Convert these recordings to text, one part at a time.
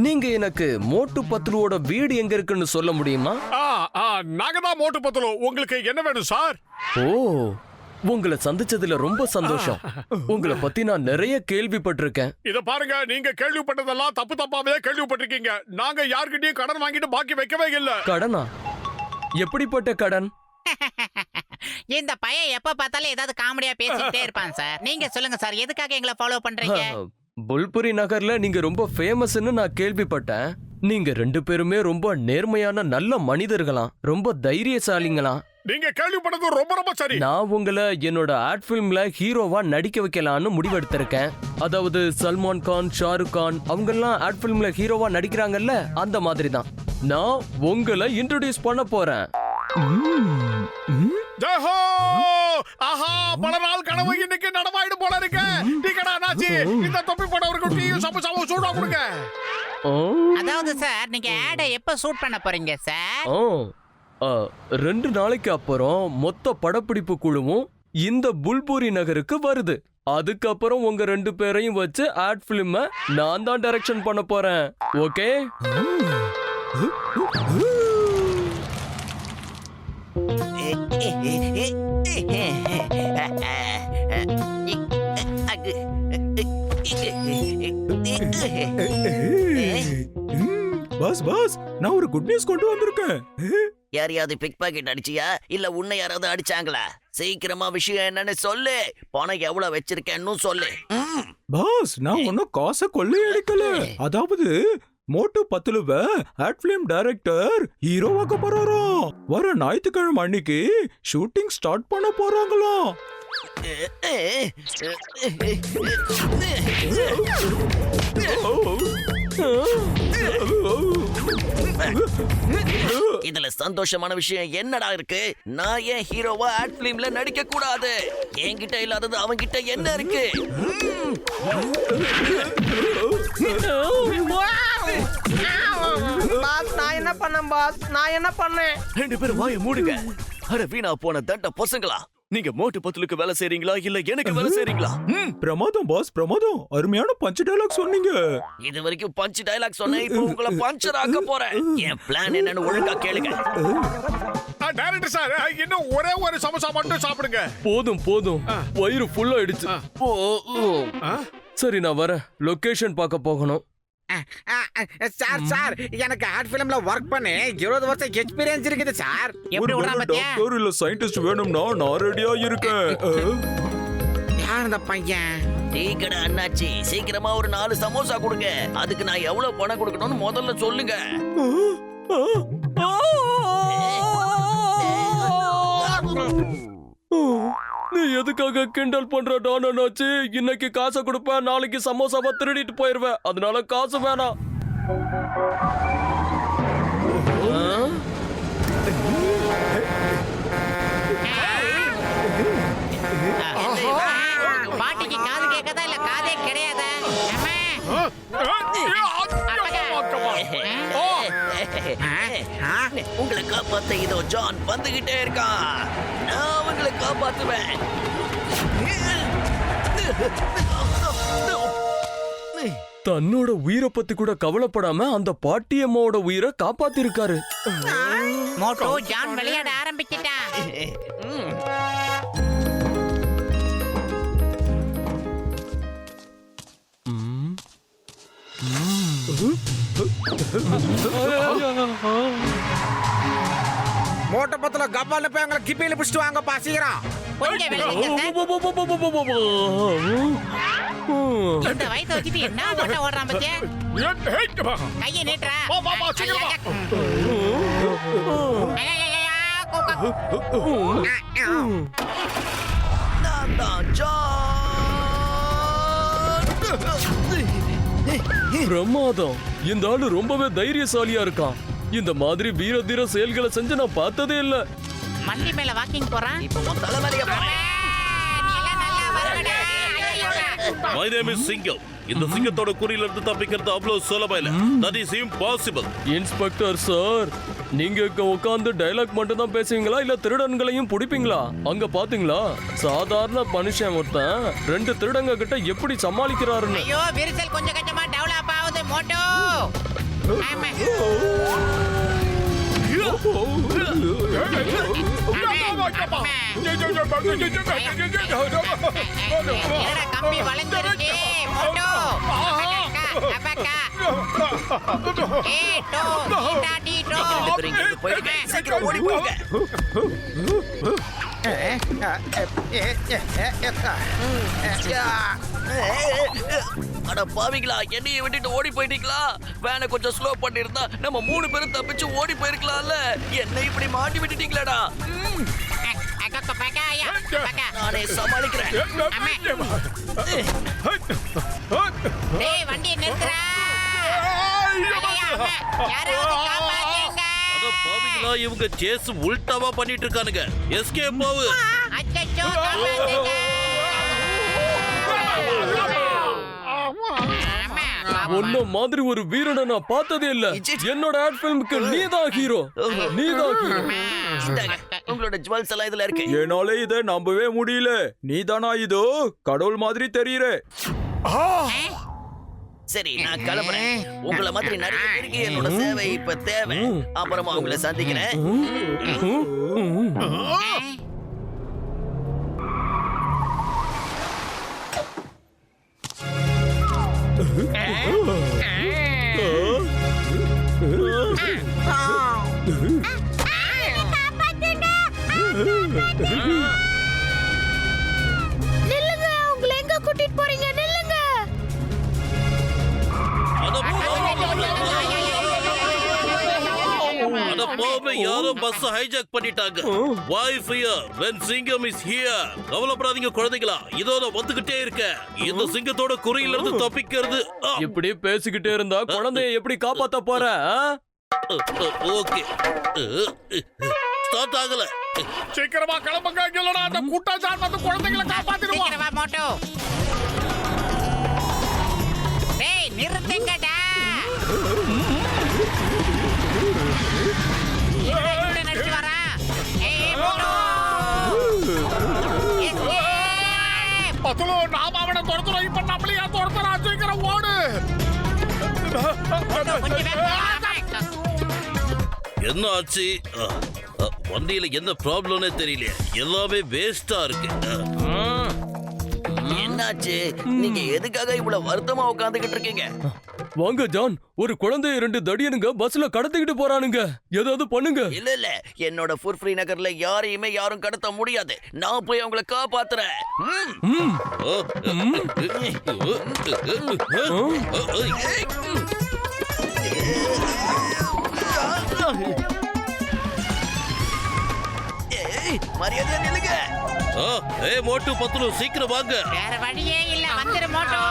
நீங்க எனக்கு மோட்டு பத்லுவோட வீடு எங்க இருக்குன்னு சொல்ல முடியுமா? நாங்க தான் மோட்டு பத்லு. உங்களுக்கு என்ன வேணும் சார்? ஓ, உங்களை சந்திச்சதுல ரொம்ப சந்தோஷம். உங்களை பத்தி நான் நிறைய கேள்விப்பட்டிருக்கேன். இத பாருங்க, நீங்க கேள்விப்பட்டதெல்லாம் தப்பு தப்பாவே கேள்விப்பட்டிருக்கீங்க. நாங்க யார்கிட்டயும் கடன் வாங்கிட்டு பாக்கி வைக்கவே இல்ல. கடனா? எப்படிப்பட்ட கடன்? இந்த பையன் எப்ப பார்த்தாலும் ஏதாவது காமெடியா பேசிட்டே இருப்பான் சார். நீங்க சொல்லுங்க சார், எதுக்காக எங்களை ஃபாலோ பண்றீங்க? புல்புரி நகர்ல நீங்க ரொம்ப ஃபேமஸ்னு நான் கேள்விப்பட்டேன். நீங்க ரெண்டு பேருமே ரொம்ப நேர்மையான நல்ல மனிதர்களாம், ரொம்ப தைரியசாலிங்களாம். நீங்க கேள்விப்பட்டது ரொம்ப ரொம்ப சரி. நான் உங்களை என்னோட ஆட் பிலிம்ல ஹீரோவா நடிக்க வைக்கலாம்னு முடிவெடுத்திருக்கேன். அதாவது சல்மான் கான், ஷாருக் கான் அவங்க எல்லாம் ஆட் பிலிம்ல ஹீரோவா நடிக்கிறாங்கல்ல, அந்த மாதிரி தான் நான் உங்களை இன்ட்ரோடியூஸ் பண்ண போறேன். ஜஹோ! ஆஹா, பல நாள் கனவு இன்னைக்கு நடமாயிடு போல இருக்கு. டிக்கடா நாச்சி, இந்த தொப்பி போட்டவருக்கு டீயும் சமோசாவும் சூடா கொடுங்க. அதாவது சார், நீங்க ஆட எப்ப ஷூட் பண்ண போறீங்க சார்? 2 நாளைக்கு அப்புறம் மொத்த படப்பிடிப்பு குழுவும் இந்த புல்புரி நகருக்கு வருது. அதுக்கப்புறம் உங்க 2 பேரையும் வச்சு ஆட் பிலிம் நான் தான் டைரக்ஷன் பண்ண போறேன். ஓகே? பாஸ் பாஸ், நான் ஒரு குட் நியூஸ் கொண்டு வந்திருக்கேன். யாரையாவது பிக் பாக்கெட் அடிச்சியா இல்ல உன்னை யாராவது அடிச்சாங்களா? சீக்கிரமா விஷயம் என்னன்னு சொல்லு. பணம் எவ்வளவு வச்சிருக்கேன்னு சொல்லு. பாஸ், நான் ஒன்னும் காசை கொள்ளையடிக்கல. அதாவது மோட்டு பத்லுவ ஆட் பிலிம் டைரக்டர் ஹீரோவாக்க போறாராம். வர ஞாயிற்றுக்கிழமை அன்னைக்கு ஷூட்டிங் ஸ்டார்ட் பண்ண போறாங்களாம். இதுல சந்தோஷமான விஷயம் என்னடா இருக்கு? நான் ஏன் ஹீரோவா ஆட் பிலிம்ல நடிக்க கூடாது? என்கிட்ட இல்லாதது அவன்கிட்ட என்ன இருக்கு? பாஸ், நான் என்ன பண்ணேன் பாஸ்? நான் என்ன பண்ணேன்? 2 பேரும் வாயை மூடுங்க. அட வீணா போன தண்ட பசங்களா, நீங்க மோட்டு பத்லுக்கு வேலை செய்றீங்களா இல்ல எனக்கு வேலை செய்றீங்களா? பிரமாதம் பாஸ், பிரமாதம். அருமையான பஞ்ச் டயலாக் சொன்னீங்க. இது வரைக்கும் பஞ்ச் டயலாக் சொன்னேன், இப்போ உங்களை பஞ்சர் ஆக்க போறேன். என் பிளான் என்னன்னு ஒழுங்கா கேளுங்க. டைரக்டர் சார், இன்னும் ஒரே ஒரு சமோசா மட்டும் சாப்பிடுங்க. போதும் போதும், வயிறு ஃபுல் ஆயிடுச்சு. சரி, நான் வரேன். லொகேஷன் பார்க்க போகணும். சார் சார், எனக்கு ஆட் பிலிம்ல ஒர்க் பண்ணி 20 வருஷம் எக்ஸ்பீரியன்ஸ் இருக்குது சார். எப்படி விடுறான் பாத்தியா? டாக்டர் இல்ல சயின்டிஸ்ட் வேணும்னா நான் ரெடியா இருக்கேன். யார் இந்த பையன்? டீக்கடா அண்ணாச்சி, சீக்கிரமா ஒரு 4 சமோசா கொடுங்க. அதுக்கு நான் எவ்வளவு பணம் கொடுக்கணும்னு முதல்ல சொல்லுங்க. நீ எதுக்காக கிண்டல் பண்ற டானாச்சு? இன்னைக்கு காசை கொடுப்பேன், நாளைக்கு சமோசாவை திருடிட்டு போயிருவேன். அதனால காசு வேணாம். பாட்டிக்கு காது கேட்கதா இல்ல காதே கிடையாதா? உங்களை காப்பாத்த இதோ ஜான் வந்துகிட்டே இருக்கான். நான் உங்களை காப்பாத்துவேன். தன்னோட உயிரை பத்தி கூட கவலைப்படாம அந்த பாட்டியம்மாவோட உயிரை காப்பாத்திருக்காரு. மோட்டோ ஜான் விளையாட ஆரம்பிச்சிட்டான். மோட்டை பத்துல கப்பால போய் எங்களை கிப்பியில பிடிச்சிட்டு வாங்க பாசிக்கிறோம். இந்த வயத்தை வச்சுட்டு என்ன ஓட்ட ஓடுறான் பாத்தியா? கையை நீட்டுறா. நான் தான் ஜான். பிரமாதம். இந்த ஆளு ரொம்பவே தைரியசாலியா இருக்கான். இந்த மாதிரி வீர தீர செயல்களை செஞ்சு நான் பார்த்ததே இல்ல. மண்டி மேல வாக்கிங் போறான். இப்போ உன் தலைவலிய பாரு. நீ எல்லாம் நல்லா வரடா. My name is Singham. இந்த சிங்கத்தோட குறியில இருந்து தப்பிக்கிறது அவ்வளவு சுலபம் இல்ல. That is impossible. Inspector sir, நீங்க இங்க உட்கார்ந்து டயலாக் மட்டும் தான் பேசுவீங்களா இல்ல திருடன்களையும் பிடிப்பீங்களா? அங்க பாத்தீங்களா சாதாரண மனுஷன் ஒருத்தன் 2 திருடங்க கிட்ட எப்படி சமாளிக்கிறாருன்னு. ஐயோ விரிசல் கொஞ்சம் கொஞ்சமா டெவலப் ஆகுது மோட்டோ. ஆமா. என்னடா கம்பி வளைஞ்சிருச்சு மோட்டோ. அப்பக்கா A to டீடா டீடோ. ரெண்டு பேரும் இங்க இருந்து போயிடுங்க. சீக்கிரம் ஓடி போங்க. அட பாவிங்களா, என்னைய விட்டுட்டு ஓடி போயிட்டீங்களா? வேனை கொஞ்சம் ஸ்லோ பண்ணிருந்தா நம்ம 3 பேரும் தப்பிச்சு ஓடி போயிருக்கலாம்ல. என்னை இப்படி மாட்டி விட்டுட்டீங்களாடா. அக்கா பக்காயா பக்கா. நானே சமாளிக்கிறேன். டேய் வண்டியை நிறுத்துறா. யாராவது காப்பாத்துங்க. அட பாவிங்களா, இவங்க சேஸ் உல்டாவா பண்ணிட்டு இருக்கானுங்க. எஸ்கேப் ஆவு. அச்சச்சோ காப்பாத்துங்க. உன்ன மாதிரி ஒரு வீரனை நான் பார்த்ததே இல்ல. என்னோட ஆட் ஃபிலிமுக்கு நீதான் ஹீரோ. நீதான் ஹீரோ. இந்தாங்க, உங்களோட ஜுவல்ஸ் எல்லாம் இதுல இருக்கு. என்னால இதை நம்பவே முடியல. நீதானா இதோ கடவுள் மாதிரி தெரியற. சரி, நான் கிளம்புறேன். உங்களை மாதிரி நிறைய பேருக்கு என்னோட சேவை இப்ப தேவை. அப்புறமா உங்களை சந்திக்கிறேன். நில்லுங்க, உங்களை எங்க கூட்டிட்டு போறீங்க? நில்லுங்க. அட பாவி, யாரோ பஸ் ஹைஜாக் பண்ணிட்டாங்க. Why fear when சிங்கம் is here? கவலைப்படாதீங்க குழந்தைகளா, இதோ நான் வந்துகிட்டே இருக்கேன். இந்த சிங்கத்தோட குறியில இருந்து தப்பிக்கிறது. இப்படி பேசிக்கிட்டே இருந்தா குழந்தைய எப்படி காப்பாத்த போற? ஓகே, ஸ்டார்ட் ஆகல. சீக்கிரமா கிளம்புங்க, இல்லனா அந்த கூட்டாச்சான் வந்து குழந்தைகளை காப்பாத்திடுவான். சீக்கிரம் வா மோட்டோ. டேய் நிறுத்துங்கடா. இவனை நடிச்சு வரா. ஏய் மோட்டோ. பத்துலோ நாம அவனை துரத்துறோம். இப்ப நம்மளையா துரத்துறா? சீக்கிரம் ஓடு. கொஞ்சம் வேகமா. என்ன ஆச்சு? வண்டியில என்ன ப்ராப்ளம்னே தெரியல. எல்லாமே வேஸ்டா இருக்கு. என்னாச்சு? நீங்க எதுக்காக இவ்வளவு வருத்தமா உட்கார்ந்துகிட்டு இருக்கீங்க? வாங்க ஜான், ஒரு குழந்தைய 2 தடியனுங்க பஸ்ல கடத்திக்கிட்டு போறானுங்க. ஏதாவது பண்ணுங்க. இல்ல இல்ல, என்னோட ஃபுர்ஃப்ரீ நகர்ல யாரையுமே யாரும் கடத்த முடியாது. நான் போய் அவங்களை காப்பாத்துறேன். மரியாதையா நில்லுங்க. ஏய் மோட்டு பத்துலு, சீக்கிரம் வாங்க. வேற வழியே இல்ல, வந்துரு மோட்டோ.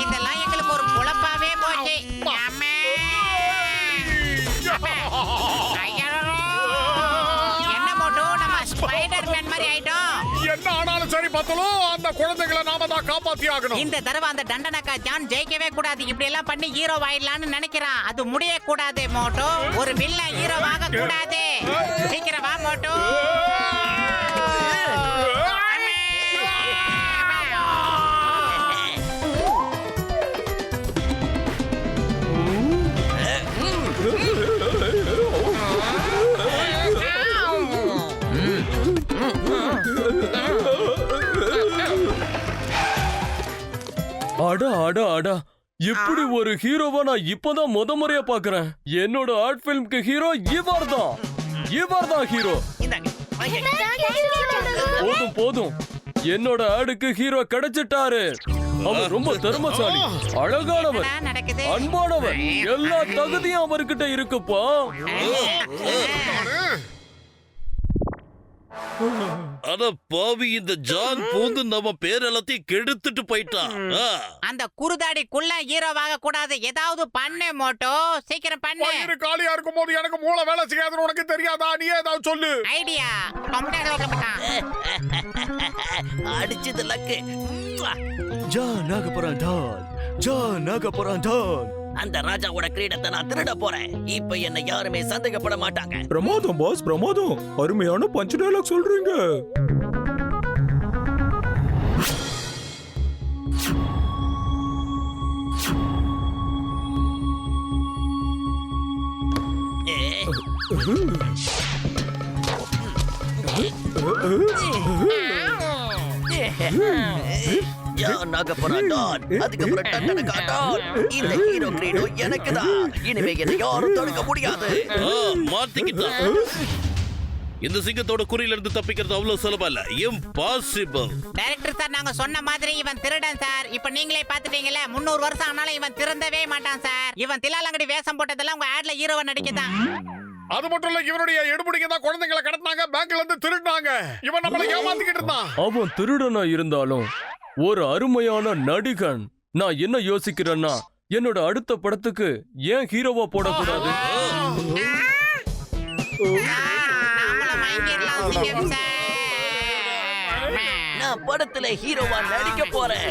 இதெல்லாம் எங்களுக்கு ஒரு குழப்பாவே போச்சு. அம்மே. ஐயோ. என்ன மோட்டோ, நம்ம ஸ்பைடர்மேன் மாதிரி ஆயிட்டோம். என்ன ஆனாலும் சரி பத்துலோ, அந்த குழந்தைகளை நாம தான் காப்பாத்தி ஆகணும். இந்த தடவை அந்த தண்டனக்கா ஜான் ஜெயிக்கவே கூடாது. இப்படி எல்லாம் பண்ணி ஹீரோ ஆயிடலாம்னு நினைக்கிறான். அது முடிய கூடாது மோட்டோ. ஒரு வில்ல ஹீரோ ஆக கூடாது. சீக்கிரம் வா மோட்டோ. அடா அடா அடா, இப்படி ஒரு ஹீரோவா நான் இப்பதான் முறையா பாக்குறேன். என்னோட ஆர்ட் ஃபிலிம்க்கு ஹீரோ இவர்தான். இவர்தான் ஹீரோ. இந்தாங்க, வாங்க. போதும் போதும், என்னோட ஆடுக்கு ஹீரோ கிடைச்சிட்டாரு. அவர் ரொம்ப திறமசாலி, அழகானவர், என்ன நடக்குது? அன்பானவர். எல்லா தகுதியும் அவர்கிட்ட இருக்குப்பா. அட பாவி, இந்த ஜான் பூந்து நம்ம பேர் எல்லாத்தையும் கெடுத்துட்டு போயிட்டான். அந்த குருதாடிக்குள்ள ஹீரோவாக கூடாது. ஏதாவது பண்ணு மோட்டோ, சீக்கிரம் பண்ணு. வயிறு காலியா இருக்கும் போது எனக்கு மூளை வேலை செய்யாதுன்னு உனக்கு தெரியாதா? நீ ஏதாவது சொல்லு. ஐடியா. அடிச்சது லக்கு. ஜான் ஆக போறான் டான், ஜான் ஆக போறான் டான். அந்த ராஜாவோட கிரீடத்தை நான் திருட போறேன். இப்ப என்ன யாருமே சந்தேகப்பட மாட்டாங்க. பிரமாதம் பாஸ், பிரமாதம். அருமையான பஞ்ச் டயலாக் சொல்றீங்க. ஜான் ஆக போறான் டான். அதுக்கப்புறம் டண்டன காட்டான். இந்த ஹீரோ கிரீடம் எனக்குதான். இனிமே என்ன யாரும் தடுக்க முடியாது. மாத்திக்கிட்டான். இந்த சிங்கத்தோட குறியில இருந்து தப்பிக்கிறது அவ்வளவு சுலபம் இல்ல, இம்பாசிபிள். டைரக்டர் சார், நாங்க சொன்ன மாதிரி இவன் திருடன் சார். இப்ப நீங்களே பாத்துட்டீங்கல்ல, 300 வருஷம் ஆனாலும் இவன் திருந்தவே மாட்டான் சார். இவன் தில்லாலங்கடி வேஷம் போட்டதெல்லாம் உங்க ஆட்ல ஹீரோவை நடிக்கதான். அது மட்டும் இல்ல, இவனுடைய எடுபடிங்க தான் குழந்தைகளை கடத்தினாங்க, பேங்க்ல இருந்து திருடினாங்க. இவன் நம்மள ஏமாத்திக்கிட்டு இருந்தான். அவன் திருடனா இருந்தாலும் ஒரு அருமையான நடிகன். நான் என்ன யோசிக்கிறேன்னா, என்னோட அடுத்த படத்துக்கு ஏன் ஹீரோவா போடக்கூடாது? நாமளும் மயங்கிடலாம் சிங்கம் சார். நான் படத்துல ஹீரோவா நடிக்க போறேன்.